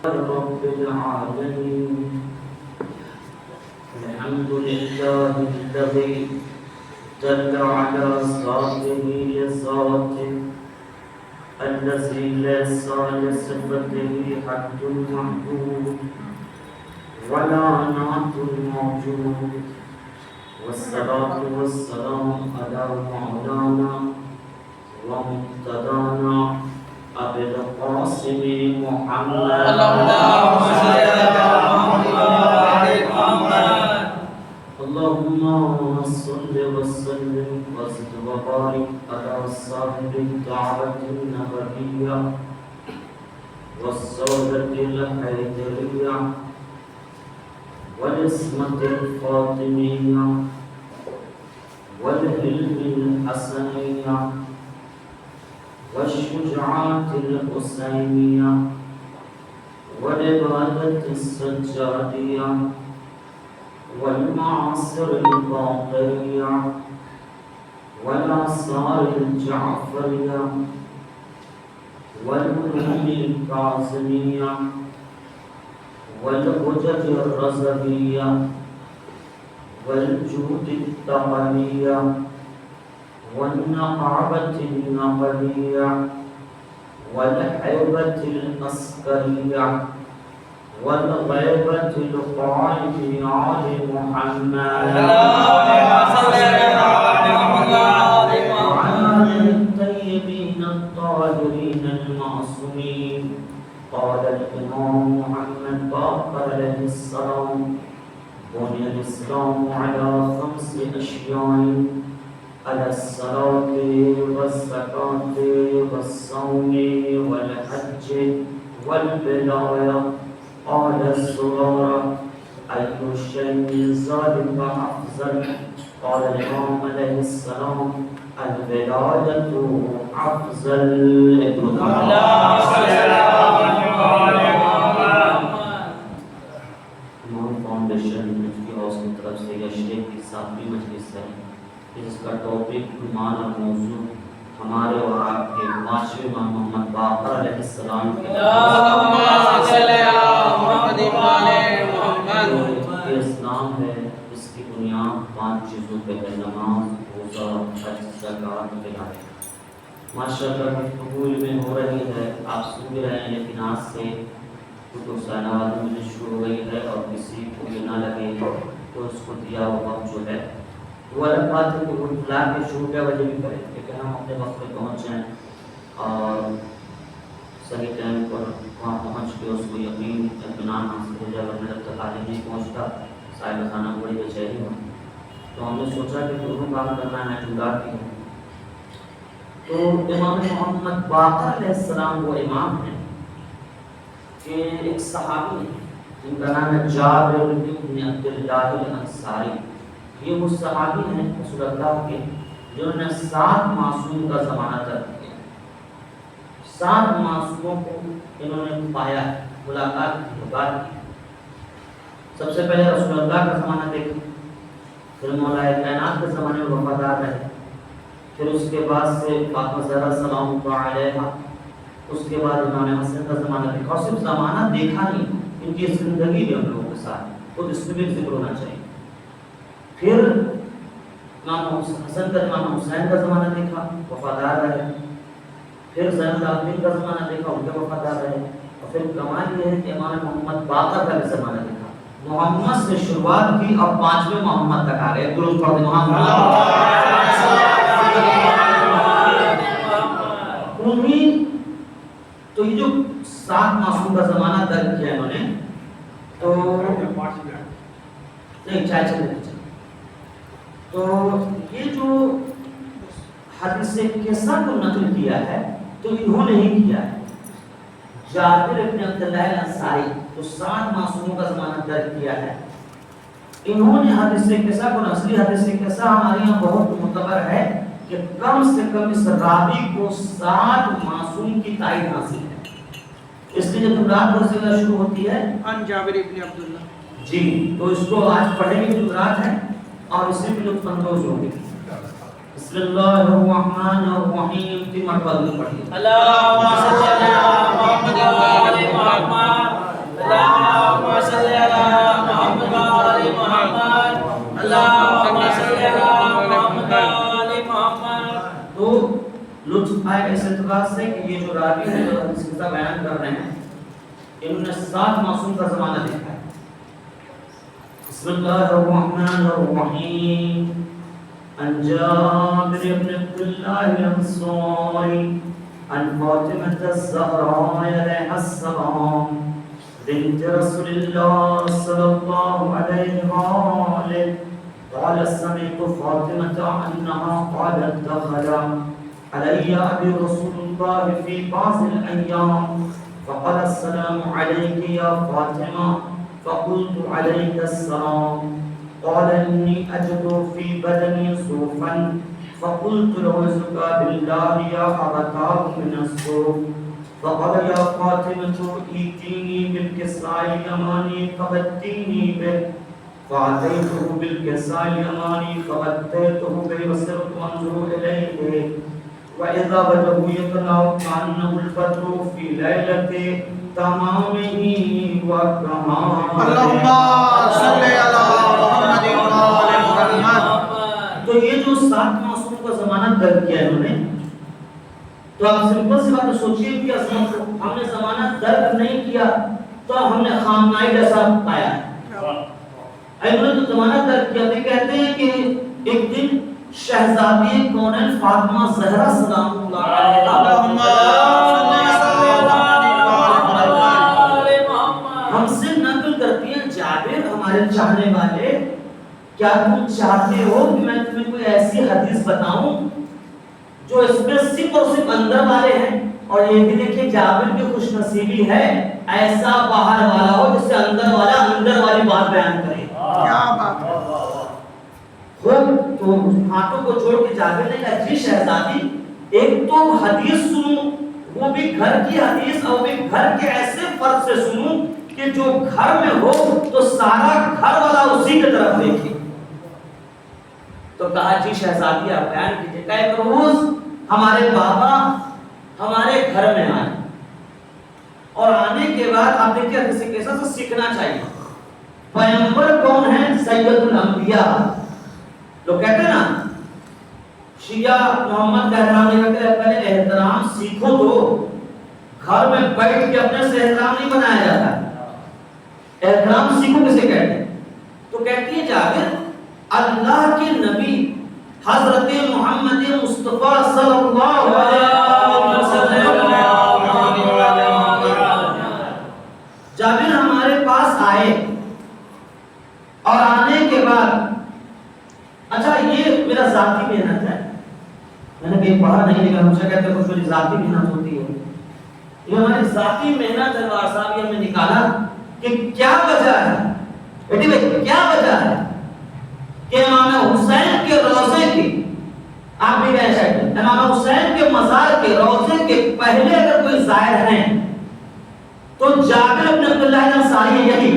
رب العالمين الحمد لله الذي دل على صاحبه لذاته الذي ليس لصفته حد محدود ولا نعت موجود والصلاة والسلام على مولانا ومقتدانا أبي القاسم محمد اللهم صل وسلم وزد وبارك على صاحب الدعوة النبوية والصولة الحيدرية والعصمة الفاطمية والحلم الحسنية والشجاعة الحسينية والعبادة السجادية والمعاصر الباقرية والآثار الجعفرية والعلوم الكاظمية والحجج الرزبية والجود التقنية والنقعبة النقلية والحيبة العسكرية والغيبة القائد آل محمد وعلى الطيبين الطاهرين المعصومين قال الإمام محمد باقر عليه السلام بني الإسلام على 5 أشياء على الصلاة والزكاة والصوم والحج والبلاية قال السرارة أي شيء ذلك أفضل قال الإمام عليه السلام الولاية أفضل فاؤنڈیشن مفتی ہاؤس کی طرف سے یہ شیخ کی 7ویں مجلس ہے جس کا ٹاپک ایمان اور موضوع ہمارے اور آپ کے 5ویں امام محمد باقر علیہ السلام کے اسلام ہے. اس کی بنیاد 5 چیزوں پہ ہے: نماز، روزہ، حج، زکوٰۃ، بلاء. ماشاءاللہ گفتگو میں ہو رہی ہے، آپ سن بھی رہے ہیں، لیکن آج سے کتب سائنوازی مجھے شروع ہو گئی ہے اور کسی کو یہ نہ لگے تو اس کو دیا ہوا وقت جو ہے وہ الگ بات ہے کہ وہ بلا کے شروع کیا وجہ بھی کریں، لیکن ہم اپنے وقت پہ پہنچ جائیں اور صحیح ٹائم پر وہاں پہنچ کے اس کو یقین اطمینان حاصل ہو جائے. ورنہ جب تک آگے نہیں پہنچتا صاحب خانہ بڑی بے چینی ہو. تو ہم نے سوچا کہ دونوں کام کرنا ہے، جملہ کی ہے. تو امام محمد باقر علیہ السلام وہ امام ہیں کہ ایک صحابی ہیں جن کا نام ہے جابر بن عبداللہ الانصاری. یہ وہ صحابی ہیں رسول اللہ کے جنہوں نے 7 معصوم کا ضمانت کیا. 7 معصوموں کو انہوں نے پایا، ملاقات کی، بات کی. سب سے پہلے رسول اللہ کا زمانہ دیکھا، پھر مولا کائنات کے زمانے میں وفادار رہے، پھر اس کے بعد سے فاطمہ زہرا سلام اللہ علیہا، اس کے بعد امام حسن کا زمانہ دیکھا. اور صرف زمانہ دیکھا نہیں، ان کی زندگی بھی ہم لوگوں کے ساتھ خود اس میں بھی ذکر ہونا چاہیے. پھر امام حسن کا امام حسین کا زمانہ دیکھا، وفادار رہے. پھر زین العابدین کا زمانہ دیکھا، ان کے وفادار رہے. اور پھر کمال یہ ہے کہ امام محمد باقر کا بھی زمانہ دیکھا. محمد سے شروعات کی اور 5ویں محمد تک آ گئے. درود پڑھ دیں محمد. تو یہ جو 7 معصوم کا زمانہ درج کیا انہوں نے، تو نہیں تو یہ جو حدیث قصہ کو نقل کیا ہے تو انہوں نے ہی کیا ہے. جابر بن عبداللہ الانصاری تو 7 معصوموں کا زمانہ درج کیا ہے. انہوں نے حدیث قصہ کو، اصلی حدیث قصہ ہمارے یہاں بہت معتبر ہے کہ کم سے کم اس راوی کو 7 معصوم کی تائید حاصل ہے. اس لیے جب جملات وسیلہ شروع ہوتی ہے ان جابر ابن عبداللہ جی، تو اس کو آج پڑھیں گے جملات ہیں اور اسی میں لطف اندوز ہوں گے. بسم اللہ الرحمن الرحیم. 3 مرتبہ پڑھیے. اللہم صلی علی محمد و آل محمد اعتبار سے کہ یہ جو راوی ہے جو حدیث قصہ بیان کر رہے ہیں انہوں نے 7 معصوم کا زمانہ دیکھا ہے. بسم اللہ الرحمن الرحیم. عن جابر بن عبد الله الانصاري عن فاطمة الزهراء عليها السلام بنت رسول الله صلى الله عليه وآله قال سمعت فاطمة أنها قالت دخل علي أبي رسول الله في بعض الأيام فقال السلام عليك يا فاطمة فقلت عليك السلام قال إني أجد في بدني صوفا فقلت لعوذك بالله يا أبتاه من الصوف فقال يا فاطمة ائتيني بالكساء اليماني فغطيني به فأتيته بالكساء اليماني فغطيته به وصرت أنظر إليه وإذا وجهه يطلع كأنه البدر في ليلة تمامه وكماله. اللهم صل على محمد وعلى محمد. تو یہ جو 7 معصوم کا زمانہ درج کیا انہوں نے، تو آپ سمپل سی بات سوچیے کہ ہم نے زمانہ درج نہیں کیا تو ہم نے خامنائی جیسا پایا ہے. انہوں نے تو زمانہ درج کیا تھے. کہتے ہیں کہ ایک دن شہزادی کونین فاطمہ زہرا سلام اللہ ہم سے نقل کرتی ہیں جابر ہمارے چاہنے والے کیا تم چاہتے ہو کہ میں تمہیں کوئی ایسی حدیث بتاؤں جو اس میں صرف اور صرف اندر والے ہیں. اور یہ بھی دیکھیں جابر کی خوش نصیبی ہے ایسا باہر والا ہو جس سے اندر والا اندر والی بات بیان کرے. کیا بات ہے. تو ہاتھوں کو چھوڑ کے جابر نے کہا جی شہزادی ایک تو حدیث سنوں وہ بھی گھر کی حدیث اور بھی گھر کے ایسے فرد سے سنوں کہ جو گھر میں ہو تو سارا گھر والا اسی کی طرف دیکھے. تو کہا جی شہزادی آپ بیان کیجیے. کہ ایک روز ہمارے بابا ہمارے گھر میں آئے اور آنے کے بعد آپ دیکھیے کسی کیسا سے سیکھنا چاہیے. پیغمبر کون ہے؟ سید الانبیاء. لوگ کہتے ہیں نا شیعہ محمد کا احترام نہیں کرتے. پہلے احترام سیکھو تو گھر میں بیٹھ کے اپنے سے احترام نہیں بنایا جاتا. احترام سیکھو کسے کہتے ہیں؟ تو کہتی ہے جابر اللہ کے نبی حضرت محمد مصطفیٰ صلی اللہ علیہ وسلم جابر ہمارے پاس آئے اور آنے کے بعد اچھا یہ میرا ذاتی محنت ہے. میں نے کہیں پڑھا نہیں لیکن ہمیشہ کہتے ہیں کچھ میری ذاتی محنت ہوتی ہے. یہ ہماری ذاتی محنت ہے. وار صاحب یہ ہمیں نکالا کہ کیا وجہ ہے بیٹی بھائی کیا وجہ ہے کہ امام حسین کے روضے کی آپ بھی کہہ سکتے ہیں امام حسین کے مزار کے روضے کے پہلے اگر کوئی زائر ہیں تو جابر بن عبد اللہ الانصاری یہی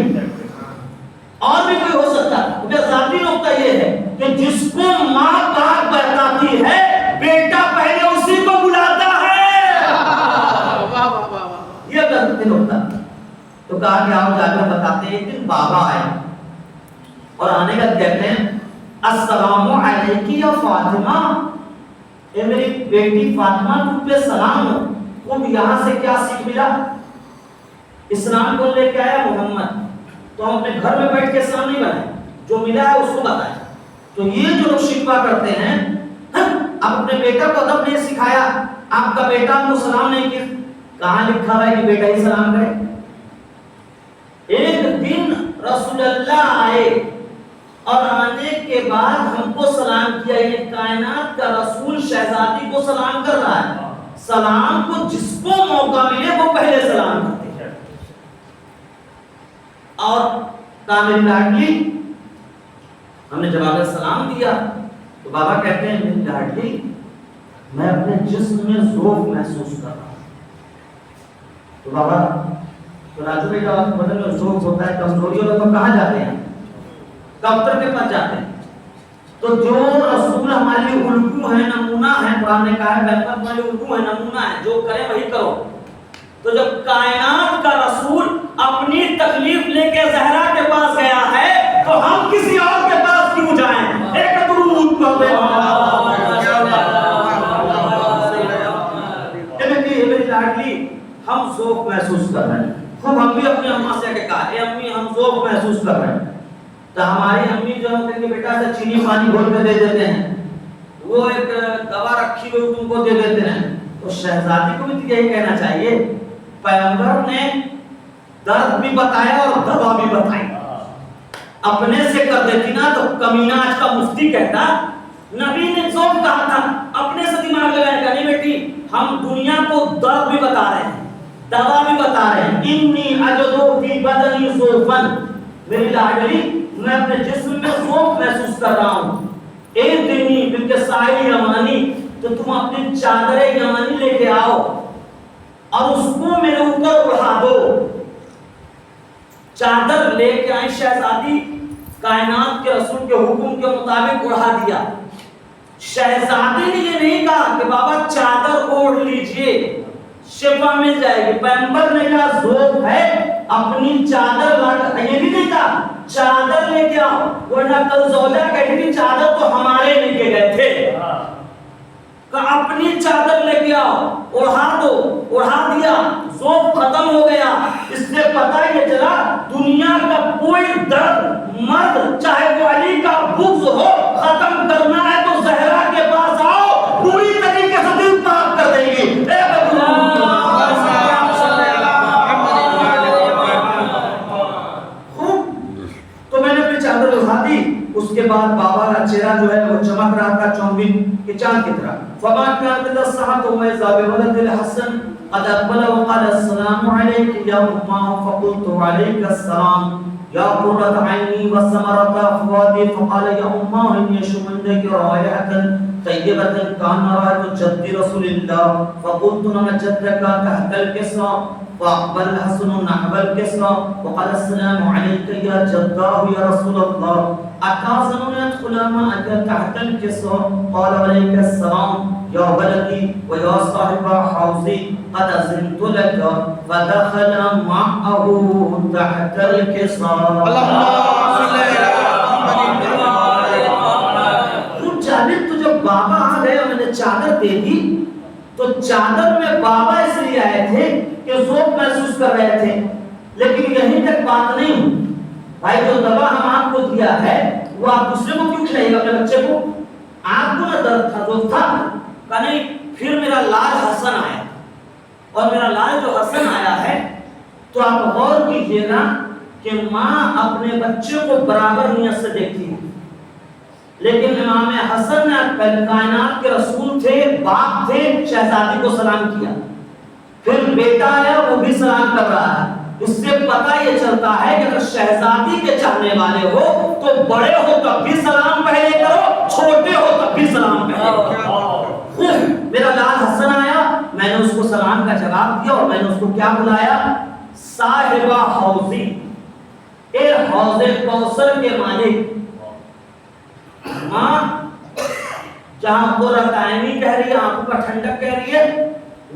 اور بھی کوئی ہو سکتا ہے. کیونکہ ذاتی نقطہ یہ ہے کہ جس کو ماں باپ بتاتی ہے بیٹا پہلے اسی کو بلاتا ہے. یہ ذاتی نقطہ. تو کہا کہ آپ جابر بتاتے ہیں. ایک دن بابا آئے اور آنے کا کہتے ہیں السلام علیکی یا فاطمہ اے میری بیٹی فاطمہ تم پہ سلام ہو. تم یہاں سے کیا سیکھ ملا؟ اسلام کو لے کے آیا محمد تو ہم اپنے گھر میں بیٹھ کے اسلام نہیں بنائے جو ملا ہے اس کو بتائیں. تو یہ جو لوگ شکوہ کرتے ہیں آپ اپنے بیٹا کو ادب نہیں سکھایا آپ کا بیٹا ہم کو سلام نہیں کیا. کہاں لکھا ہوا ہے کہ بیٹا ہی سلام کرے؟ ایک دن رسول اللہ آئے اور آنے کے بعد ہم کو سلام کیا. یہ کائنات کا رسول شہزادی کو سلام کر رہا ہے. سلام کو جس کو موقع ملے وہ پہلے سلام کرتے ہیں. اور کامل لاڈلی ہم نے جب آگے سلام دیا تو بابا کہتے ہیں میری لاڈلی میں اپنے جسم میں ذوق محسوس کر رہا ہوں. تو بابا تو راجو بھائی جب آپ کو بدن میں ذوق ہوتا ہے کمزوری ہوتا ہے تو کہاں جاتے ہیں؟ ڈاکٹر کے پاس جاتے ہیں. تو جو رسول ہمارے لیے الگو ہے نمونہ ہے قرآن نے کہا ہے پیغمبر ہمارے لیے الگو ہے نمونہ ہے جو کرے وہی کرو. تو جب کائنات کا رسول اپنی تکلیف لے کے زہرا کے پاس گیا ہے تو ہم کسی اور کے پاس کیوں جائیں؟ ایک درود پڑھو. لاڈلی ہم ذوق محسوس کر رہے ہیں. خوب ہم بھی اپنی اماں سے کہا اے امی ہم ذوق محسوس کر رہے ہیں. تو ہماری امی جو ہے کہ بیٹا سے چینی پانی گھول کے دے دیتے ہیں, وہ ایک دوا رکھی ہوئی تم کو دے دیتے ہیں. تو شہزادی کو بھی یہی کہنا چاہیے, پیغمبر نے درد بھی بتایا اور دوا بھی بتائی. اپنے سے کر دیتی نا تو کمینہ آج کا مفتی کہتا نبی نے ذوق کہا تھا, اپنے سے دماغ لگایا کہ نہیں بیٹی ہم دنیا کو درد بھی بتا رہے ہیں دوا بھی بتا رہے ہیں. انی اجدو فی بدنی ذوفن, میری لاڈلی میں اپنے جسم میں ذوق محسوس کر رہا ہوں. ایک دنی بلکہ سائل یمانی, تو تم اپنی چادر یمانی لے کے آؤ اور اس کو میرے اوپر اڑا دو. چادر لے کے آئی شہزادی, کائنات کے رسول کے حکم کے مطابق اڑا دیا. شہزادی نے یہ نہیں کہا کہ بابا چادر اوڑھ لیجئے شفا مل جائے گی. پیغمبر نے کہا ذوق ہے اپنی چادر لا کر, یہ بھی نہیں کہا چادر لے کے آؤ, ورنہ کل زوجہ کہتی تھی چادر تو ہمارے لے کے گئے تھے. کہ اپنی چادر لے کے آؤ, اڑا دو, اڑا دیا, ذوق ختم ہو گیا. اس سے پتہ یہ چلا دنیا کا کوئی درد مرد چاہے وہ علی کا بغض ہو ختم کرنا ہے تو زہرا کے پاس آؤ, پوری طریقے سے دل پاک کر دے گی. تو میں نے اپنی چادر اٹھا دی. اس کے بعد بابا کا چہرہ جو ہے وہ چمک رہا تھا چوبین کے چاند کی طرح. فما كانت الصحة وإذا بولد الحسن قد أقبل وقال السلام عليك يا أمه فقلت عليك السلام يا قرة عيني وثمرة فؤادي. فقال يا أمه إني أشم عندك رائحة طيبة كان رائحة جد رسول الله. فقلت أنا جدك تحت الكسرى. فأقبل الحسن نحو الكسرى وقال السلام عليك يا جداه يا رسول الله أتعزم أن يدخل معك تحت الكسرى. قال عليك السلام يا ولدي ويا صاحب حوزي قد أذنت لك. فدخل معه تحت الكسرى. جابر تو جب بابا آ گئے میں نے چادر دے دی تو چادر میں بابا اس لیے آئے تھے کہ ذوق محسوس کر رہے تھے. لیکن یہیں تک بات نہیں ہوئی بھائی, جو دوا ہم آپ کو دیا ہے وہ آپ دوسرے کو کیوں کھلائیے گا اپنے بچے کو؟ آپ کو نہ درد تھا, ذوق تھا کہ نہیں. پھر میرا لال حسن آیا, اور میرا لال جو حسن آیا ہے تو آپ غور کیجئے گا کہ ماں اپنے بچے کو برابر نیت سے دیکھتی ہے. لیکن امام حسن نے کائنات کے رسول تھے, باپ تھے, شہزادی کو سلام کیا. پھر بیٹا آیا وہ بھی سلام کر رہا ہے. اس سے پتہ یہ چلتا ہے کہ اگر شہزادی کے چاہنے والے ہو تو بڑے ہو تب بھی سلام پہلے کرو, چھوٹے ہو تب بھی سلام پہلے کرو. میرا لال حسن آیا, میں نے اس کو سلام کا جواب دیا اور میں نے اس کو کیا بلایا؟ صاحبہ حوضی, اے حوض کوثر کے مالک. ماں جہاں قرۃ عینی کہہ رہی ہے, آنکھوں کا ٹھنڈک کہہ رہی ہے,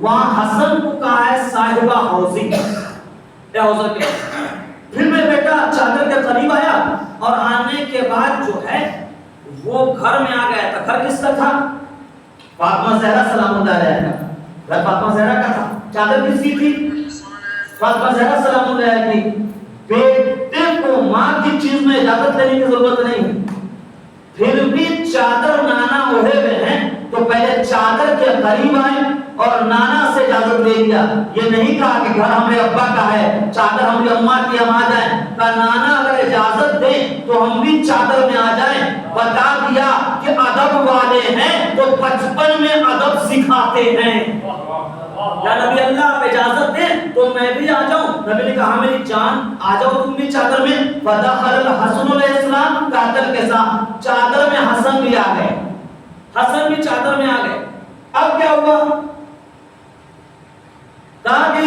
وہاں حسن کو کہا ہے صاحبہ حوضی. پھر میں بیٹا چادر کے قریب آیا اور آنے کے بعد جو ہے وہ گھر میں آ گیا تھا. گھر کس کا تھا؟ فاطمہ زہرا سلام اللہ علیہا کا. گھر فاطمہ زہرا کا تھا. چادر کس کی تھی؟ فاطمہ زہرا سلام اللہ علیہا کی. بیٹے کو ماں کی چیز میں اجازت لینے کی ضرورت نہیں. پھر بھی چادر نانا اوڑھے ہوئے ہیں تو پہلے چادر کے قریب آئے اور نانا سے اجازت لے لیا. یہ نہیں کہا کہ گھر ہمیں ابا کا ہے, چادر ہمیں اماں کی ہم آ جائیں. کہا نانا اگر اجازت دیں تو ہم بھی چادر میں آ جائیں. بتا دیا کہ ادب والے ہیں تو بچپن میں ادب سکھاتے ہیں. یا نبی اللہ آپ اجازت دیں تو میں بھی آ جاؤں. نبی نے کہا میری جان آ جاؤ تم بھی چادر میں. فدخل الحسن علیہ السلام چادر کے ساتھ. چادر میں حسن بھی آ گئے, حسن بھی چادر میں آ گئے. اب کیا ہوا؟ کہا کہ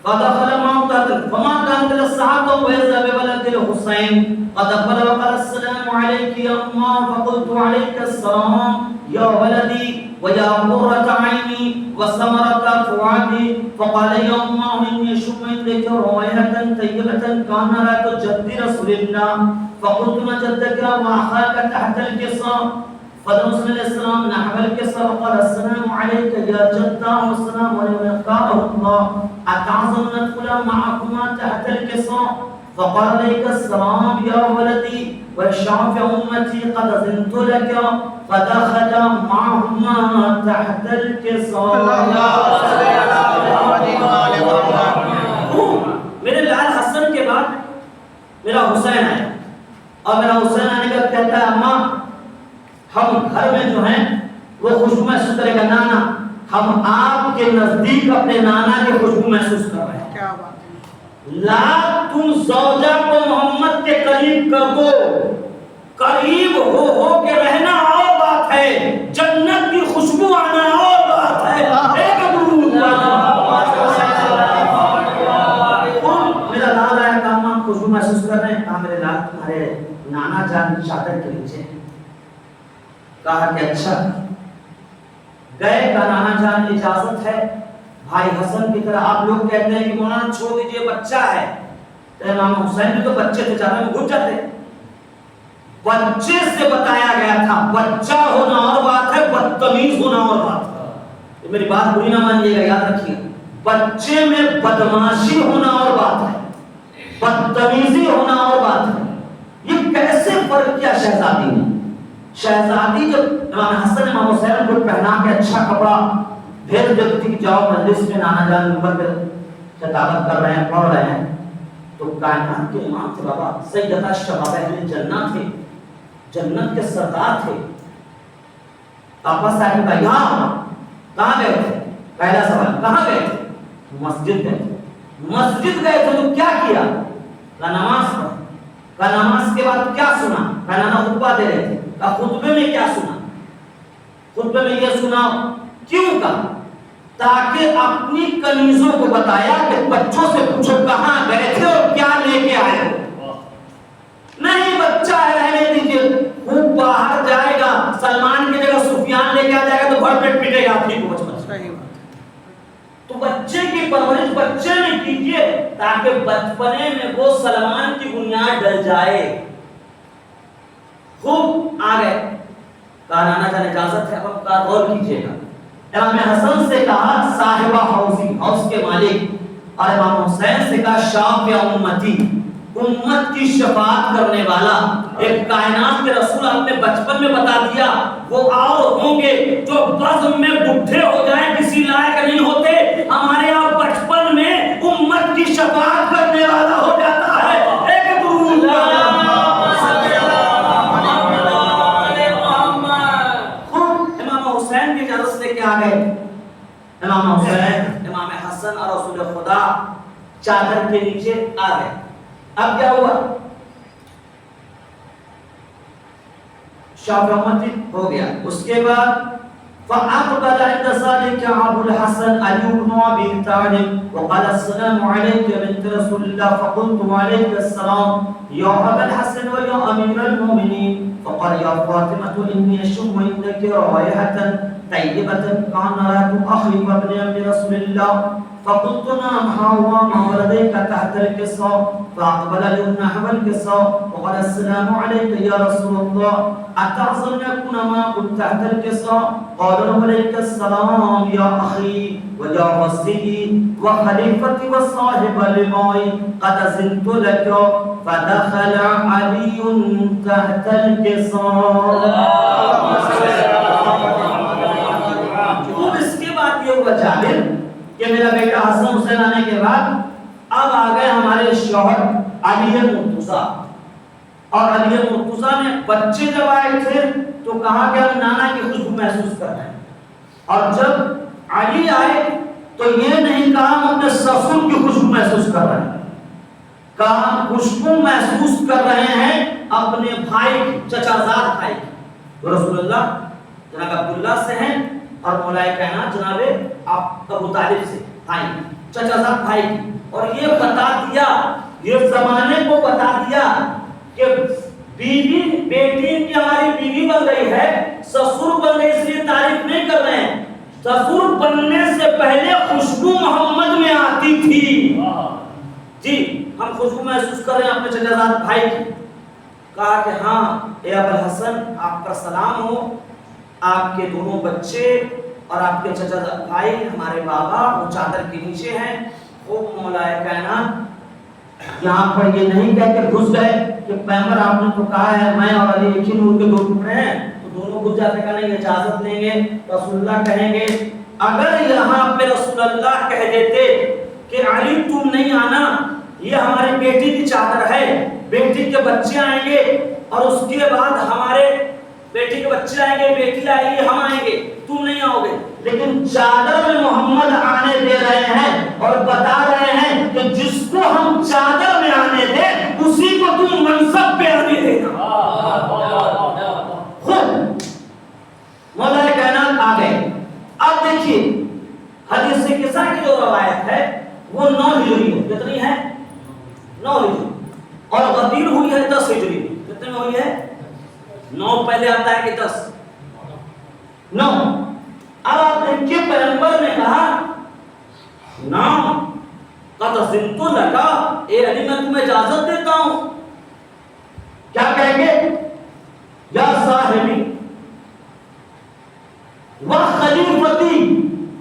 فدخل معه تحت فما كانت الصحابة وإذا بولد الحسين قد أقبل وقال السلام عليك يا أمه فقلت عليك السلام يا ولدي ويا قرة عيني وثمرة فؤادي. فقال يا أمه إني أشم عندك رائحة طيبة كان رائحة جد رسول الله. فقلت ما جدك وأخاك تحت الكسرى. فضل علیہ السلام نے حمل کے سر قال السلام علیک یا جدہ والسلام علیہ قال اللہ اتعظم ندخل معكما تحت الكساء فقال عليك السلام يا ولدي والشعب امتي قد زنت لك فدخل معهما تحت الكساء میرے لال حسن کے بعد میرا حسین آیا اور میرا حسین آنے کا کہتا ہے اماں ہم گھر میں جو ہیں وہ خوشبو محسوس کرے گا نانا ہم آپ کے نزدیک اپنے نانا کی خوشبو محسوس کر رہے ہیں کیا بات ہے لا تم زوجہ کو محمد کے قریب کر دو قریب ہو کے رہنا اور بات ہے جنت کی خوشبو آنا اور بات ہے ایک درود میرا لال آیا کہا ہم خوشبو محسوس کر رہے ہیں کہا میرے لال تمہارے نانا جان کی چادر کے نیچے کہا کہ اچھا گئے کا نانا جان اجازت ہے بھائی حسن کی طرح آپ لوگ کہتے ہیں کہ مولانا چھوڑ دیجئے بچہ ہے تو امام حسین بھی تو بچے تھے چادر میں گھس جاتے بچے سے بتایا گیا تھا بچہ ہونا اور بات ہے بدتمیز ہونا اور بات ہے میری بات بری نہ مانیے گا یاد رکھیے بچے میں بدماشی ہونا اور بات ہے بدتمیزی ہونا اور بات ہے یہ کیسے فرق کیا شہزادی نے شہزادی جب امام حسن امام حسین کو پہنا کے اچھا کپڑا بھیج دیتی تھی کہ جاؤ مجلس میں نانا جان اوپر پہ خطابت کر رہے ہیں پڑھ رہے ہیں تو کائنات کے امام تھے بابا سیدہ شباب اہل جنہ تھے جنت کے سردار تھے آپا صاحب کا یہاں کہاں گئے تھے پہلا سوال کہاں گئے تھے مسجد گئے تھے مسجد گئے تھے تو کیا کیا کا نماز پڑھ کا نماز کے بعد کیا سنا کا نانا خطبہ دے رہے تھے کا خطبے میں کیا سنا خطبے میں یہ سنا کیوں کہا تاکہ اپنی کنیزوں کو بتایا کہ بچوں سے پوچھو کہاں گئے تھے اور کیا لے کے آئے ہو نہیں بچہ ہے رہنے دیجئے خوب باہر جائے گا سلمان کی جگہ سفیان لے کے آ جائے گا تو بھر پیٹ پیٹے گا آپ کو بچپن صحیح بات تو بچے کی پرورش بچے میں کیجئے تاکہ بچپنے میں وہ سلمان کی بنیاد ڈل جائے خوب آ گئے کہا نانا جان اجازت ہے اب آپ کا غور کیجئے گا امام حسن سے کہا صاحبہ حوضی حوض کے مالک اور امام حسین سے کہا شافع امتی امت کی شفاعت کرنے والا ایک کائنات کے رسول آپ نے بچپن میں بتا دیا وہ اور ہوں گے جو بزم میں بڈھے ہو جائیں کسی لائق نہیں ہوتے ہمارے یہاں بچپن میں امت کی شفاعت کرنے والا ہو جاتا ہے ایک درود امام حسین کی اجازت سے کیا گئے امام حسین امام حسن اور رسول خدا چادر کے نیچے آ گئے اب کیا ہوا شاف رحمت ہو گیا اس کے بعد فأقبل عند ذلك أبو الحسن علي بن أبي طالب وقال السلام عليك يا بنت رسول الله فقلت وعليك السلام يا أبا الحسن ويا أمير المؤمنين فقال يا فاطمة إني أشم عندك رائحة طيبة كان رأيت أخي وابن أم رسول الله فقلت نعم ها هو ما ولديك تحت الكساء فأقبل لي نحو الكساء وقال السلام عليك يا رسول الله أتعظم يكون ما قلت تحت الكساء قال عليك السلام يا أخي ويا وصي وخليفتي وصاحب لماي قد زنت لك فدخل علي تحت الكساء خوب اس کے بعد یہ ہوا جابر کہ میرا بیٹا حسن حسین آنے کے بعد اب آ گئے ہمارے شوہر علی مرتضیٰ اور علی مرتضیٰ نے بچے جب آئے تھے تو کہا کہ ہم نانا کی خوشبو محسوس کر رہے ہیں اور جب علی آئے تو یہ نہیں کہا ہم اپنے سسر کی خوشبو محسوس کر رہے ہیں کہا ہم خوشبو محسوس کر رہے ہیں اپنے بھائی کی چچازاد بھائی کی رسول اللہ جناب عبداللہ سے ہیں اور مولا کائنات جناب ابو طالب سے بھائی چچازاد بھائی کی اور یہ بتا دیا یہ زمانے کو بتا دیا کہ بیوی بیٹی کی ہماری بیوی بن گئی ہے سسر بن گئی اس لیے تعریف نہیں کر رہے ہیں سسر بننے سے پہلے خوشبو محمد میں آتی تھی جی ہم خوشبو محسوس کر رہے ہیں اپنے چچازاد بھائی کی کہا کہ ہاں اے ابو الحسن آپ کا سلام ہو آپ کے دونوں بچے اور آپ کے چچا بھائی ہمارے بابا وہ چادر کے نیچے ہیں. خوب مولا کائنات یہاں پر یہ نہیں کہہ کے گھس گئے کہ پیغمبر آپ نے تو کہا ہے میں اور علی ایک ہی نور کے 2 ٹکڑے ہیں تو دونوں گھس جاتے کہ نہیں اجازت لیں گے. رسول اللہ کہیں گے اگر یہاں پہ رسول اللہ کہہ دیتے کہ علی تم نہیں آنا، یہ ہماری بیٹی کی چادر ہے، بیٹی کے بچے آئیں گے اور اس کے بعد ہمارے بیٹی کے بچے آئیں گے، بیٹی آئے گی، ہم آئیں گے، تم نہیں آؤ گے. لیکن چادر میں محمد آنے دے رہے ہیں اور بتا رہے ہیں کہ جس کو ہم چادر میں آنے دیں اسی کو تم منصب پہ آنے دینا. خود مولا کائنات آ گئے. اب دیکھیے حدیث قصہ کی جو روایت ہے وہ 9 ہجری ہے. کتنی ہے؟ 9 ہجری. اور غدیر ہوئی ہے 10 ہجری. کتنے میں ہوئی ہے؟ 9 پہلے آتا ہے کہ 10؟ 9. اب آپ دیکھیے پیغمبر نے کہا نام قد زنت لکا، اے علی میں تمہیں اجازت دیتا ہوں. کیا کہیں گے؟ یا صاحبی و خلیفتی،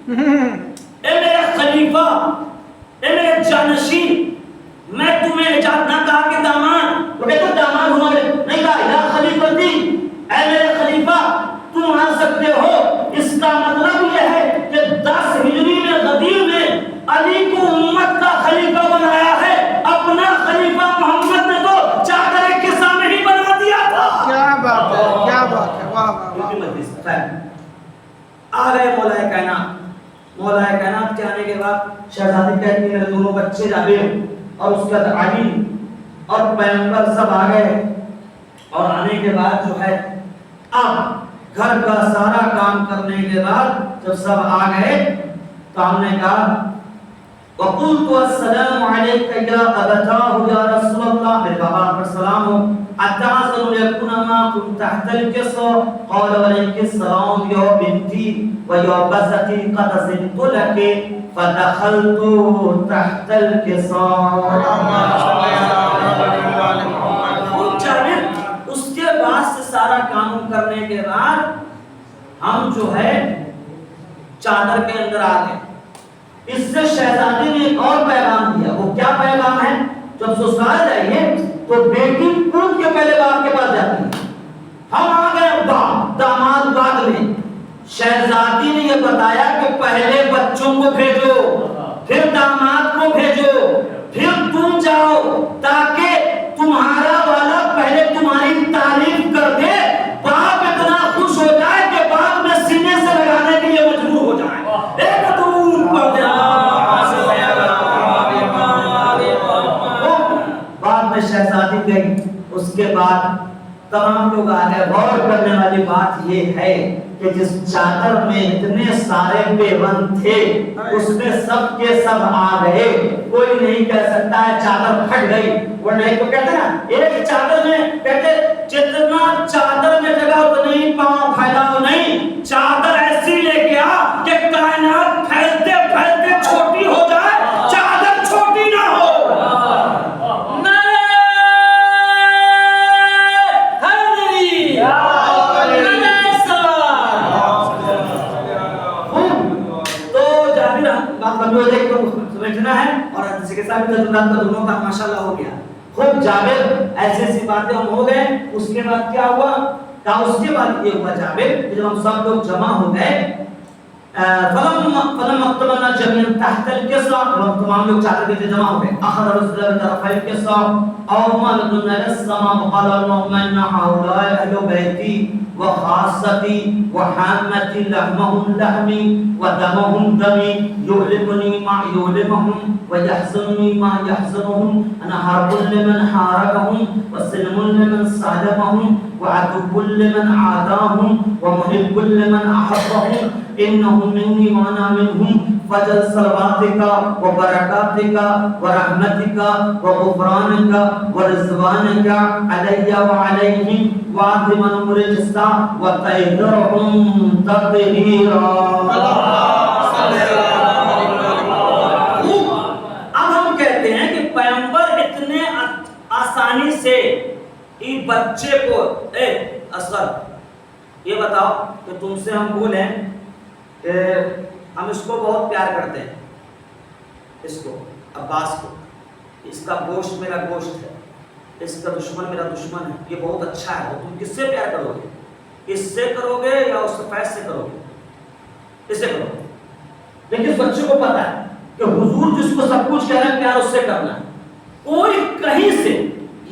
اے میرے خلیفہ، اے میرے جانشین، میں تمہیں اجازت نہ کہا کہ داماد، وہ کہتے داماد ہوں گے، نہیں کہا یا خلیفتی، اے میرے خلیفہ تم آ سکتے ہو. اس کا مطلب یہ ہے کہ 10 ہجری میں غدیر میں علی کو امت کا خلیفہ بنایا ہے. اپنا خلیفہ محمد نے تو چادر قصہ میں ہی بنا دیا تھا. کیا بات ہے، کیا بات ہے، واہ واہ واہ. آ گئے مولا کائنات. مولا کائنات کے آنے کے بعد شہزادی کہتی ہے میرے دونوں بچے جابر اور اس کے بعد علی اور پیغمبر سب آ گئے. اور آنے کے بعد جو ہے اب گھر کا سارا کام کرنے کے بعد جب سب آ گئے تو ہم نے کہا وقلت السلام علیک یا ابتاه یا رسول اللہ، میرے بابا پر سلام ہو. اتعذر یکن ما كنت تحت القصر قال وعلیک السلام یا بنتی ویا بزتی قد زنت لك فدخلت تحت القصر. اس کے بعد سے سارا کام کرنے کے بعد ہم جو ہے چادر کے اندر آ گئے. اس سے شہزادی نے ایک اور پیغام دیا. وہ کیا پیغام ہے؟ جب سسرال جائیے تو بیٹی خود کے پہلے باپ کے پاس جاتی ہے. ہم آ گئے داماد بعد میں. شہزادی نے یہ بتایا کہ پہلے بچوں کو بھیجو، پھر داماد کو بھیجو، پھر تم جاؤ تاکہ تمہارا والا پہلے تمہاری تعریف کر دے، باپ اتنا خوش ہو جائے کہ بعد میں سینے سے لگانے کے لیے مجبور ہو جائے. ایک دور پڑ دیا. بعد میں شہزادی گئی. اس کے بعد تمام لوگ آ گئے. غور کرنے والی بات یہ ہے کہ جس چادر میں اتنے سارے پیوند تھے اس میں سب کے سب آ گئے. کوئی نہیں کہہ سکتا ہے چادر پھٹ گئی. وہ نہیں تو کہتے نا ایک چادر میں کہتے جتنا چادر میں جگہ اتنی پاؤں پھیلاؤ نہیں. چادر ایسی لے کے آ کہ کائنات پھیلتے پھیلتے چھوٹی ہو جائے، چادر چھوٹی نہ ہو. سمجھنا ہے اور اسی کے ساتھ تجربات کا دونوں کا ماشاءاللہ ہو گیا. خوب جابر ایسی ایسی باتیں ہم ہو گئے. اس کے بعد کیا ہوا؟ اس کے بعد یہ ہوا جابر جب ہم سب لوگ جمع ہو گئے فلم اقتبنا جميعا تحت القصة، اور تمام لوگ چادر کے جمع ہو گئے. اخذ رسول الله طرف القصة او ما لدن السماء وقال اللهم ان هؤلاء اهل بيتي وخاصتي وحامتي لحمهم لحمي ودمهم دمي يؤلمني ما يؤلمهم ويحزنني ما يحزنهم. انا حرب لمن حاربهم وسلم لمن صادمهم وعدو لمن عاداهم ومحب لمن احبهم. انهم مني وانا منهم فجل صلواتك وبركاتك ورحمتك وغفرانك ورضوانك علي وعليهم وعظم الرجس وطهرهم تطهيرا. اب ہم کہتے ہیں کہ پیغمبر اتنے آسانی سے اس بچے کو اصغر یہ بتاؤ کہ تم سے ہم بولیں کہ ہم اس کو بہت پیار کرتے ہیں، اس کو عباس کو، اس کا گوشت میرا گوشت ہے، اس کا دشمن میرا دشمن ہے، یہ بہت اچھا ہے، تو تم کس سے پیار کرو گے؟ اس سے کرو گے یا اس فیض سے کرو گے؟ اس سے کرو گے۔ لیکن اس بچے کو پتا ہے کہ حضور جس کو سب کچھ کہہ رہے ہیں پیار اس سے کرنا ہے۔ کوئی کہیں سے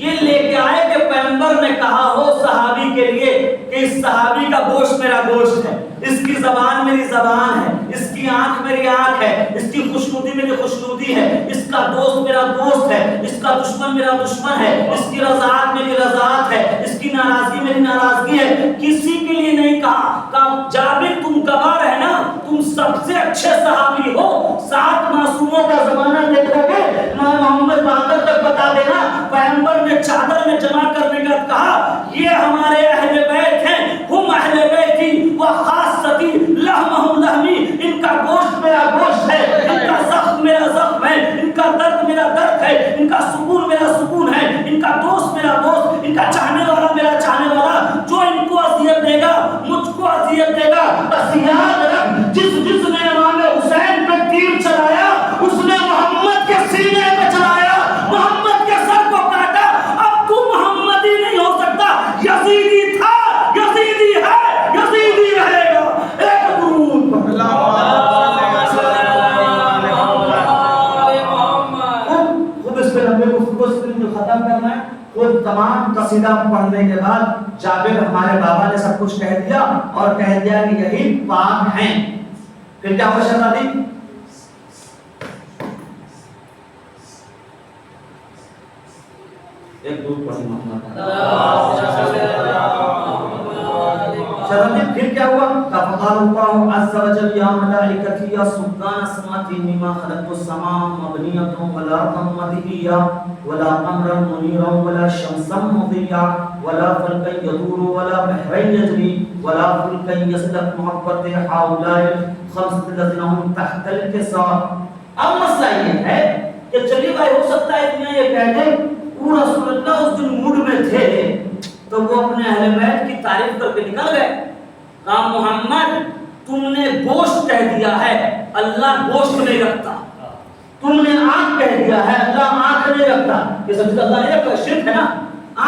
یہ لے کے آئے کہ پیغمبر نے کہا ہو صحابی کے لیے کہ اس صحابی کا گوشت میرا گوشت ہے، اس کی زبان میری زبان ہے، اس کی آنکھ میری آنکھ ہے، اس کی خوشنودی میری خوشنودی ہے، اس کا دوست میرا دوست ہے، اس کا دشمن میرا دشمن ہے، اس کی رضاعت میری رضاعت ہے، اس کی ناراضگی میری ناراضگی ہے۔ کسی کے لیے نہیں کہا کہ جابر تم گواہ ہے نا، تم سب سے اچھے صحابی ہو، 7 معصوموں کا زمانہ دیکھو گے، محمد باقر تک بتا دینا پیغمبر نے چادر میں جمع کرنے کا کہا یہ ہمارے اہل بیت ہیں، ہم اہل بیتی و خاصتی لحمہم لحمی، ان کا گوشت میرا گوشت ہے، ان کا زخم میرا زخم ہے، ان کا درد میرا درد ہے، ان کا سکون میرا سکون ہے، ان کا دوست میرا دوست، ان کا چاہنے والا میرا چاہنے والا، جو ان کو اذیت دے گا مجھ کو اذیت دے گا۔ بس یاد رکھ جس نے امام حسین پہ تیر چلایا اس نے محمد کے سینے پہ چلایا، محمد کے سر کو کاٹا، اب تو محمدی نہیں ہو سکتا، یزیدی تھا، یزیدی ہے، یزیدی رہے گا۔ ایک درود خود اس پہ لمبے گفتگو سے جو ختم کرنا ہے، خود تمام قصیدہ پڑھنے کے بعد جابر ہمارے بابا نے سب کچھ کہہ دیا اور کہہ دیا کہ یہی پاک ہیں۔ پھر کیا ہوا شہزادی؟ ایک دودھ پڑھی محمد شہزادی پھر کیا ہوا؟ فقال اللہ عز وجل یا ملائکتی یا سکان السماوات مما خلقت السماء مبنیۃ ولا مدیہ ولا قمرا منیرا ولا شمسا مضیہ ولا فلکا یدور ولا بحر یجری ولا فلکا یصدق محبت هؤلاء الخمسة الذين هم تحت الكساء۔ اب مسئلہ یہ ہے کہ چلیے بھائی ہو سکتا ہے اتنا یہ کہہ دیں وہ رسول اللہ اس دن موڈ میں تھے تو وہ اپنے اہل بیت کی تعریف کر کے نکل گئے، کہا محمد تم نے گوشت کہہ دیا ہے، اللہ گوشت نہیں رکھتا، تم نے آنکھ کہہ دیا ہے، اللہ آنکھ نہیں رکھتا، یہ سب چیز اللہ نہیں رکھتا، شرک ہے نا،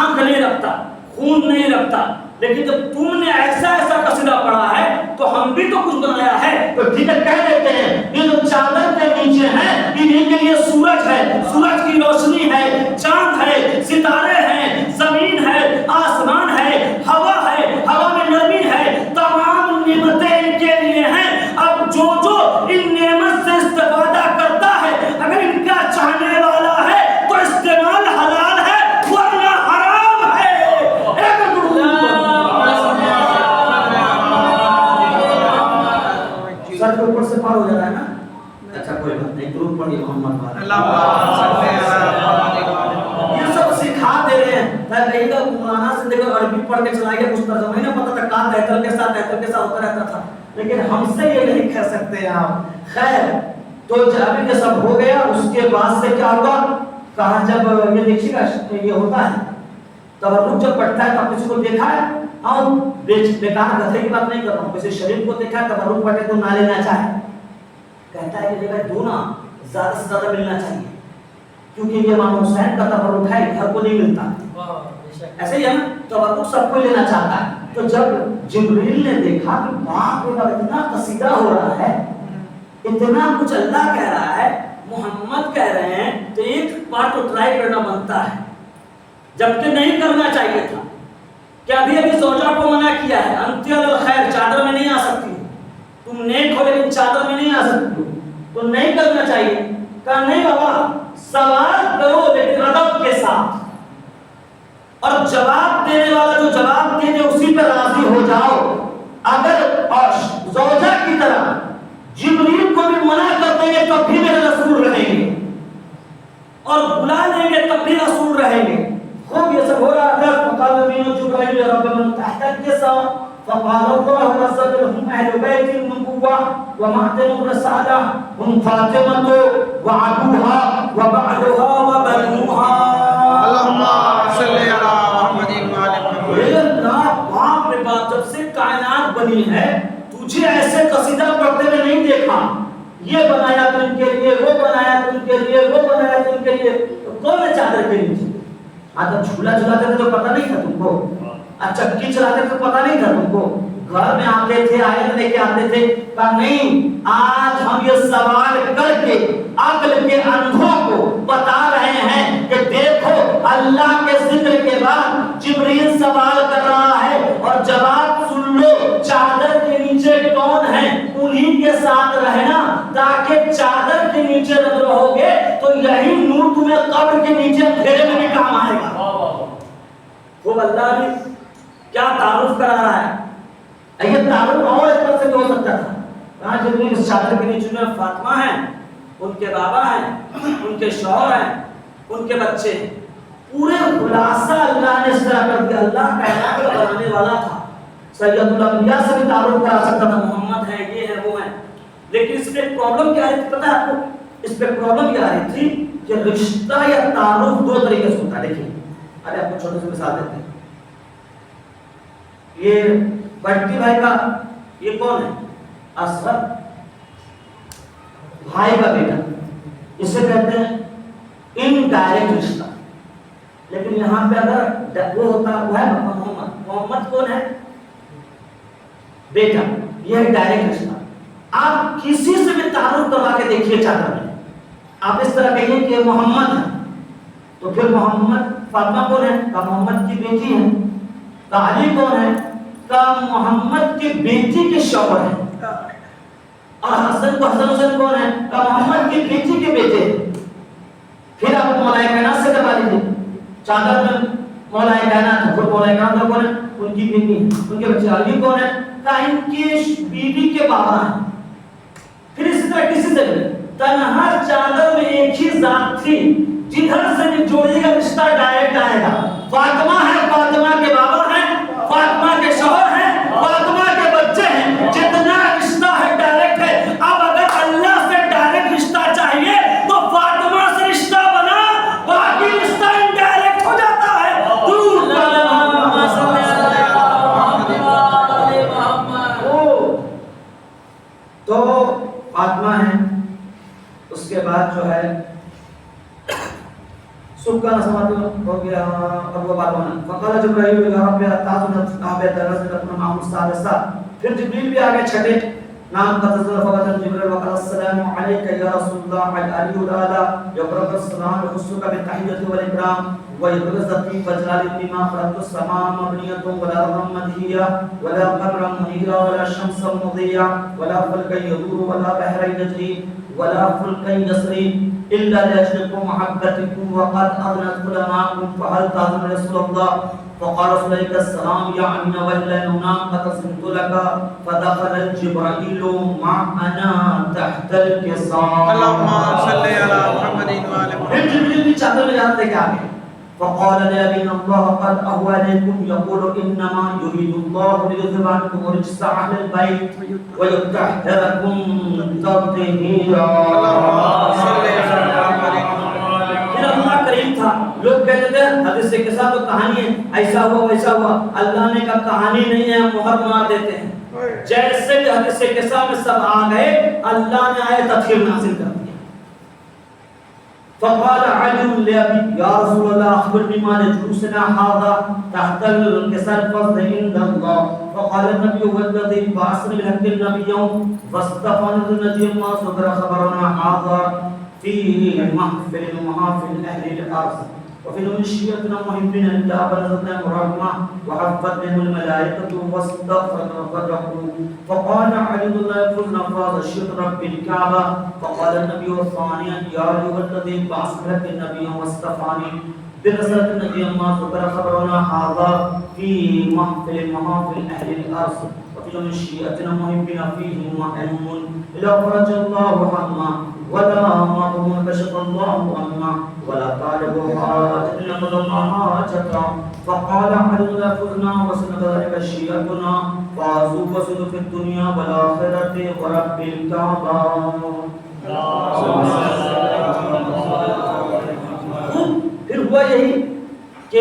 آنکھ نہیں رکھتا، خون نہیں رکھتا، لیکن جب تم نے ایسا ایسا قصیدہ پڑھا ہے تو ہم بھی تو کچھ بنایا ہے، تو ٹھیک ہے کہہ دیتے ہیں یہ جو چادر کے نیچے ہیں انہیں کے لیے سورج ہے، سورج کی روشنی ہے، چاند ہے، ستارے ہیں، زمین ہے، آسمان ہے، ہوا ہے، ہوا میں نرمی ہے، تمام نعمتیں ان کے لیے ہیں۔ اب جو ان نعمت سے استفادہ کرتا ہے اگر ان کا چاہنے والا ہے تو استعمال حلال ہے ورنہ حرام ہے۔ سر کے اوپر سے پار ہو جا رہا ہے نا، اچھا کوئی بات نہیں، درود پڑھیے محمد والا۔ یہ سب سکھا دے رہے ہیں تاکہ کہیں کا مولانا سے دیکھو عربی پڑھ کے چلا گیا، کچھ ترجمہ ہی نہ پتا تھا، کہاں تحتل کے ساتھ ہوتا رہتا تھا، لیکن ہم سے یہ نہیں کہہ سکتے آپ۔ خیر تو جب یہ سب ہو گیا اس کے بعد سے کیا ہوا؟ کہا جب یہ دیکھیے گا یہ ہوتا ہے تبرک جب بڑھتا ہے تو آپ کسی کو دیکھا ہے، ہاں بیکار گدھے کی بات نہیں کر رہا ہوں، کسی شریف کو دیکھا ہے تبرک بڑھے تو نہ لینا چاہے، کہتا ہے کہ جگہ دو نا زیادہ سے زیادہ ملنا چاہیے کیونکہ یہ امام حسین کا تبرک ہے، گھر کو نہیں ملتا، ایسے ہی ہے نا، تبرک سب کو لینا چاہتا ہے۔ تو جب جبریل نے دیکھا کہ باپ کا اتنا قصیدہ ہو رہا ہے، اتنا کچھ اللہ کہہ رہا ہے، محمد کہہ رہے ہیں، تو ایک بار تو ٹرائی کرنا بنتا ہے، جبکہ نہیں کرنا چاہیے تھا کہ ابھی زوجہ کو منع کیا ہے، انت علی الخیر، چادر میں نہیں آ سکتی، تم نیک ہو لیکن چادر میں نہیں آ سکتی، تو نہیں کرنا چاہیے۔ کہا نہیں بابا سوال کرو لیکن ادب کے ساتھ، اور جواب دینے والا جو جواب دے دے اسی پہ راضی ہو جاؤ۔ اگر زوجہ کی طرح جبریل کو بھی منع کر دیں گے تب بھی میرے رسول رہیں گے، اور بلا لیں گے تب بھی رسول رہیں گے۔ خوب یہ سب ہو رہا تھا، فقال نبی جبرائیل رب من تحت الكساء فقال الله عز وجل هم اهل بيت النبوة ومعدن الرسالة هم فاطمة وعدوها وبعلها وبنوها اللهم صل على محمد وعلى آله۔ اللہ باپ رے باپ، جب سے کائنات نہیں ہے, تجھے ایسے قصیدہ پڑھتے ہوئے نہیں دیکھا, یہ بنایا تو ان کے لیے, وہ بنایا تو ان کے لیے, وہ بنایا تو ان کے لیے. تو کون ہے چادر کے نیچے؟ ہاں تو جھولا جھلاتے تھے تو پتہ نہیں تھا تم کو, چکی چلاتے تھے تو پتہ نہیں تھا تم کو, گھر میں آتے تھے, آیت لے کے آتے تھے, کہا نہیں, آج ہم یہ سوال کر کے عقل کے اندھوں کو بتا رہے ہیں کہ دیکھو اللہ کے ذکر کے بعد جبریل سوال کر رہا ہے اور جواب سن لو, چادر کے نیچے کون ہے انہی کے ساتھ رہنا, تاکہ چادر کے نیچے جب رہو گے تو یہی نور تمہیں قبر کے نیچے اندھیرے میں بھی کام آئے گا. وہ اللہ بھی کیا تعارف کرا رہا ہے, یہ تعارف اور اس پر سے بھی ہو سکتا تھا. کہاں جبریل اس چادر کے نیچے میں فاطمہ ہیں, ان کے بابا ہیں, ان کے شوہر ہیں, ان کے بچے ہیں. پورے خلاصہ اللہ نے اس طرح کر دیا. اللہ کائنات کا بنانے والا تھا, سید الانبیاء سے بھی تعارف کرا سکتا تھا, محمد ہے, یہ ہے, وہ ہے. لیکن اس پہ پرابلم کیا ہے پتہ ہے آپ کو؟ اس پہ پرابلم یہ آ رہی تھی کہ رشتہ یا تعارف دو طریقے سے ہوتا ہے. دیکھیے ارے آپ کو چھوٹے سے مثال دیتے ہیں. یہ بنٹی بھائی کا یہ کون ہے؟ اصغر بھائی کا بیٹا, اسے کہتے ہیں انڈائریکٹ رشتہ. لیکن یہاں پہ اگر وہ ہوتا وہ ہے محمد, محمد کون ہے؟ بیٹا, یہ ہے ڈائریکٹ رشتہ. آپ کسی سے بھی تعارف کروا کے دیکھیے چادر میں, آپ اس طرح کہیے کہ محمد ہے, تو پھر محمد فاطمہ کون ہے؟ کہ محمد کی بیٹی ہے. کہ علی کون ہے؟ کہ محمد کی بیٹی کے شوہر ہیں. اور حسن کو حسن حسین کون ہے؟ کہ محمد کی بیٹی کے بیٹے ہیں. پھر آپ مولا کائنات سے کروا لیجیے, چادر میں مولا کائنات ہے, پھر مولا کائنات کون ہے؟ ان کی بیٹی ہے, ان کے بچے. علی کون ہے؟ کہ ان کی بیوی کے بابا ہیں. پھر اسی طرح کسی سے بھی تنہا چادر میں ایک ہی ذات تھی, جدھر سے بھی جوڑیے گا رشتہ ڈائریکٹ آئے گا. فاطمہ ہے, فاطمہ کے بابا ہیں, فاطمہ کے شوہر ہیں, فاطمہ کے بچے ہیں, جتنا رشتہ ہے ڈائریکٹ ہے. اب اگر اللہ سے ڈائریکٹ رشتہ چاہیے تو فاطمہ سے رشتہ بنا, باقی رشتہ انڈائریکٹ ہو جاتا ہے. تو فاطمہ ہے, اس کے بعد جو ہے سکا نسمات ہو گیا. ابو بکر فقال جبرائیل یا رب تعظم ابي درس اپنا نام الثالثہ. پھر جبریل بھی آگے چھٹے نام کا تذکرہ فقط جبرائیل وقال السلام علیک یا رسول اللہ علی الاعلی یقرب السلام خصوصا بالتحیۃ والاکرام ويبرزتي فجلال بما خلقت السماء مبنية ولا رغم مدهية ولا قمر منيرا ولا شمس مضيا ولا فلك يدور ولا بحر يجري ولا فلك يسري إلا لأجلكم محبتكم وقد أذنت علماءكم فهل تعظم رسول الله. فقال رسول الله السلام يا أمين وإلا ننام فتصمت لك فدخل جبرائيل معنا تحت الكساء. اللهم صل على محمد وعلى محمد. جبريل بھی چادر میں جاتے کیا ہے؟ فقال لأبين الله قد أهوى عليكم يقول إنما يريد الله ليذهب عنكم رجس أهل البيت ويطهركم تطهيرا. پھر اللہ کریم تھا, لوگ کہتے تھے حدیث کے ساتھ تو کہانی ہے, ایسا ہوا ویسا ہوا. اللہ نے کہا کہانی نہیں ہے, مہر مار دیتے ہیں. جیسے کہ حدیث کے ساتھ میں سب آ گئے, اللہ نے آئے تطہیر نازل کر دیا. فقال علي لأبي يا رسول الله أخبرني ما لجلوسنا هذا تحت الكساء الفضل عند الله. فقال النبي هو الذي بعثني بالحق النبي واصطفاني النبي ما صدر خبرنا هذا في محفل محافل أهل الأرض وفي المنشية محبين الله بلغنا الرحمة وحفتهم الملائكة واستغفرنا وقدروا. فقال علي الله فزنا فاز الشيخ رب الكعبة. فقال النبي الثاني يا أيها الذي بعث النبي واصطفاني برسالة النبي ما صدر خبرنا هذا في محفل محافل أهل الأرض وفي المنشية محبين فيهم وحلم إلى فرج الله حما ولا مأمون كشف الله أما ولا طالب حاجة لقد حاجة. فقال علينا فزنا وسند ذلك شيئتنا فازوا وسدوا في الدنيا والآخرة ورب الكعبة. پھر ہوا یہی کہ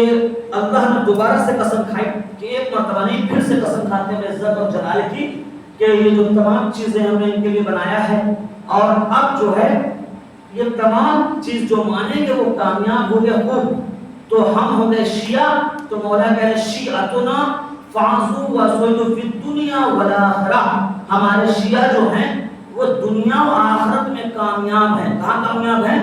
اللہ نے دوبارہ سے قسم کھائی کہ ایک مرتبہ نہیں پھر سے قسم کھاتے ہیں عزت اور جلال کی کہ یہ جو تمام چیزیں ہم نے ان کے لیے بنایا ہے اور اب جو ہے یہ تمام چیز جو مانیں گے وہ کامیاب ہو گئے خوب. تو ہم ہو گئے شیعہ. تو مولا کہہ رہے شیعتنا فعزو وسویدو فی الدنیا والآخرہ. ہمارے شیعہ جو ہیں وہ دنیا و آخرت میں کامیاب ہیں. کہاں کامیاب ہیں؟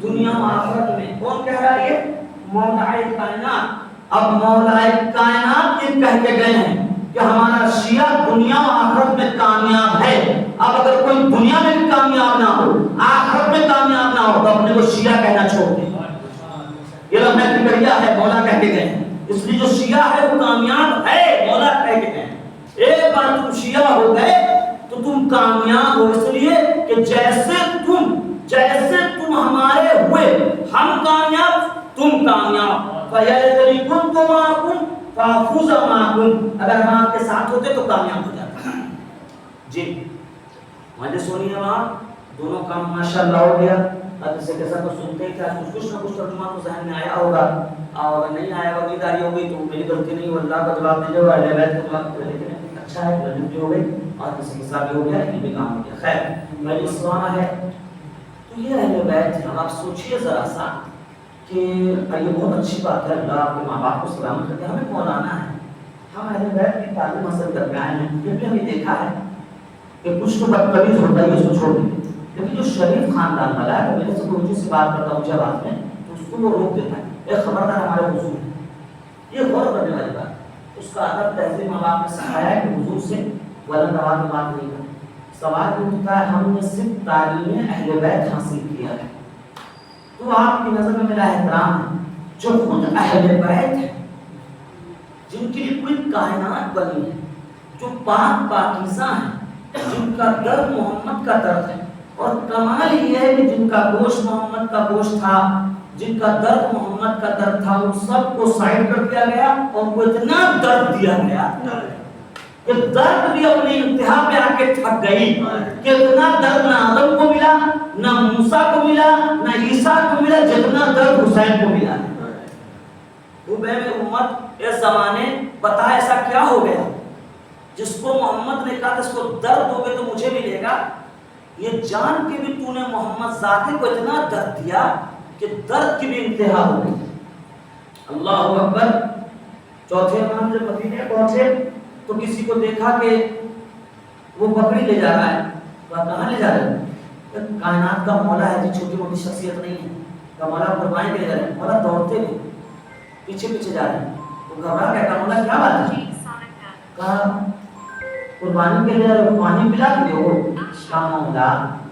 دنیا و آخرت میں. کون کہہ رہا ہے یہ؟ مولا کائنات. اب مولا کائنات یہ کہہ کے گئے ہیں کہ ہمارا شیعہ دنیا و آخرت میں کامیاب ہے. اب اگر کوئی دنیا میں بھی کامیاب نہ ہو آخرت میں کامیاب نہ ہو تو اپنے کو شیعہ کہنا چھوڑ دیں. یہ لفظ فکریہ ہے مولا کہہ کے گئے ہیں. اس لیے جو شیعہ ہے وہ کامیاب ہے مولا کہہ کے گئے ہیں. ایک بار تم شیعہ ہو گئے تو تم کامیاب ہو. اس لیے کہ جیسے تم ہمارے ہوئے ہم کامیاب تم کامیاب. فَيَلْتَلِكُمْ تُمَاكُمْ فَافُوزَ مَاكُمْ. اگر ہم آپ کے ساتھ ہوتے تو کامیاب ہو جاتا. جی مجلس ہونی ہے وہاں دونوں کام ماشاءاللہ ہو گیا. اب اسے کیسا تو سنتے ہی تھا کچھ نہ کچھ ترجمہ تو ذہن میں آیا ہوگا اور اگر نہیں آیا ہوگا نیداری ہو گئی تو میری غلطی نہیں ہو. اللہ کا جواب دیجیے گا اہل بیت کا جواب دے. لیکن اچھا ہے غلطی بھی ہو گئی اور کسی کے ساتھ بھی ہو گیا لیکن بھی کام ہو گیا. خیر مجلس وہاں ہے تو یہ اہل بیت ہے. اب آپ سوچئے ذرا سا کہ یہ بہت اچھی بات ہے. اللہ آپ کے ماں باپ کو سلامت کرتے. ہمیں مولانا ہے ہم اہل بیت کی تعلیم حاصل کر کے آئے ہیں. یہ بھی ہمیں دیکھا ہے کہ کچھ تو بدتمیز ہوتا ہے اس کو چھوڑ دیں. لیکن جو شریف خاندان والا ہے میرے سے کوئی چیز سے بات کرتا ہوں اونچی آواز میں تو اس کو وہ روک دیتا ہے. ایک خبردار ہمارے حضور ہے. یہ غور کرنے والی بات. اس کا ادب تہذیب ماں باپ نے سکھایا ہے کہ حضور سے بلند آواز میں بات نہیں کریں. سوال یہ اٹھتا ہے ہم نے صرف تعلیم اہل بیت حاصل کیا ہے تو آپ کی نظر میں میرا احترام ہے جو خود اہل بیت ہے جن کے لیے پوری کائنات بنی ہے جو پاک پاکیزہ ہیں جن کا درد محمد کا درد ہے. اور کمال یہ ہے کہ جن کا گوشت محمد کا گوشت تھا جن کا درد محمد کا درد تھا ان سب کو سائڈ کر دیا گیا اور کو اتنا درد دیا گیا کہ درد بھی اپنی انتہا پہ آ کے تھک گئی کہ اتنا درد نہ آدم کو ملا نہ موسیٰ کو ملا نہ عیسیٰ کو ملا جتنا درد حسین کو ملا. حبیب امت اس زمانے بتا ایسا کیا ہو گیا جس کو محمد نے کہا اس کو درد ہوگے تو مجھے ملے گا. یہ جان کے بھی تو نے محمد ذاتی کو اتنا درد دیا کہ درد کی بھی انتہا ہو گئی. اللہ اکبر. چوتھے امام جب مدینے پہنچے تو کسی کو دیکھا کہ وہ بکری لے جا رہا ہے. وہ کہاں لے جا رہے ہیں؟ کائنات کا مولا ہے جی چھوٹی موٹی شخصیت نہیں ہے. کا مولا قربانی کے لے جا رہے ہیں. مولا دوڑتے ہوئے پیچھے پیچھے جا رہے ہیں. وہ گھبرا گیا. کہا مولا کیا بات ہے؟ کہا قربانی کے لیے قربانی پلا کے ہو. کہا مولا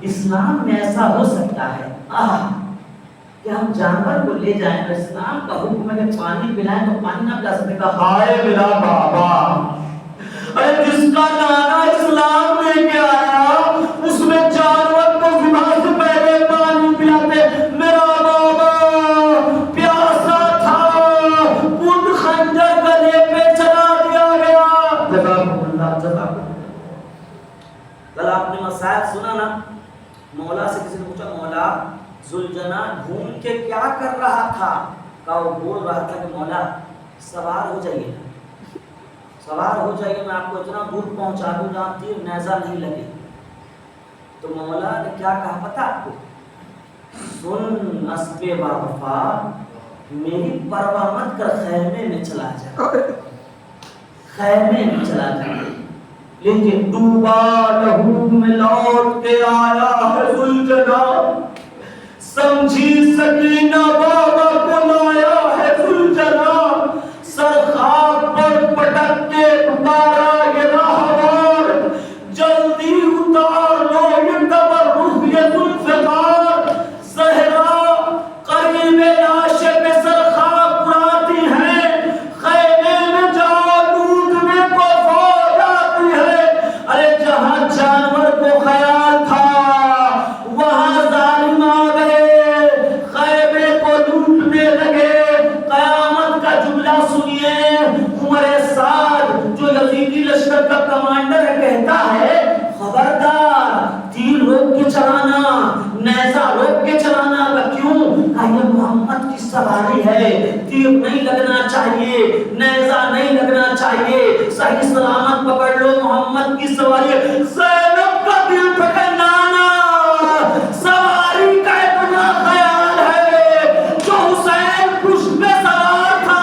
اسلام میں ایسا ہو سکتا ہے کہ ہم جانور کو لے جائیں تو اسلام کا حکم ہے کہ پانی پلائیں تو پانی نہ پلا سکتے. کہا ہائے میرا بابا ارے جس کا نانا اسلام لے کے آیا اس میں جانور کو ذبح سے پہلے پانی پلاتے. میرا بابا پیاسا تھا خود خنجر گلے پہ چلا دیا گیا. جزاک اللہ جزاک. کل آپ نے مسائل سنا نا مولا سے کسی نے پوچھا مولا ذوالجنا گھوم کے کیا کر رہا تھا؟ کہا وہ بول رہا تھا کہ مولا سوار ہو جائیے سوار ہو جائیے میں آپ کو اتنا دور پہنچا دوں جہاں تیر نیزہ نہیں لگے. تو مولا نے کیا کہا پتہ آپ کو؟ سن اسب وفا میری پرواہ مت کر خیمے میں چلا جا خیمے میں چلا جا. لیکن ڈوبا لہو میں لوٹ کے آیا ہے ذوالجنا سمجھی سکینہ بابا کو لایا ہے ذوالجنا سر خاک پر پٹک کے پکارا یہ راہوار جلدی اتار لو یہ تبرک یہ ذوالفقار. زہرا قریب لاش پہ سر خاک اڑاتی ہیں خیمے میں جا لوٹنے کو فوج آتی ہے. ارے جہاں جانور کو خیال تھا وہاں ظالم آ گئے خیمے کو لوٹ ہے، تیر نہیں لگنا چاہیے، نیزہ نہیں لگنا چاہیے، صحیح سلامت پکڑ لو محمد کی سواری۔ زینب کا دل پھٹے، نانا سواری کا اتنا خیال ہے، جو حسین پشت پہ سوار تھا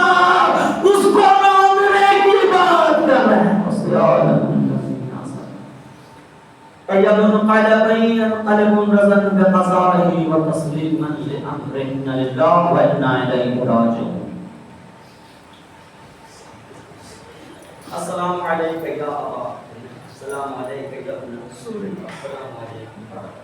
اس کو روکنے کی بات کر رہے ہیں۔ قلب رزق بقضائه وتسليما لأمر إنا لله وإنا إليه راجعون۔ السلام علیکم یا ابا، السلام علیکم یا ابن رسول اللہ، السلام علیکم۔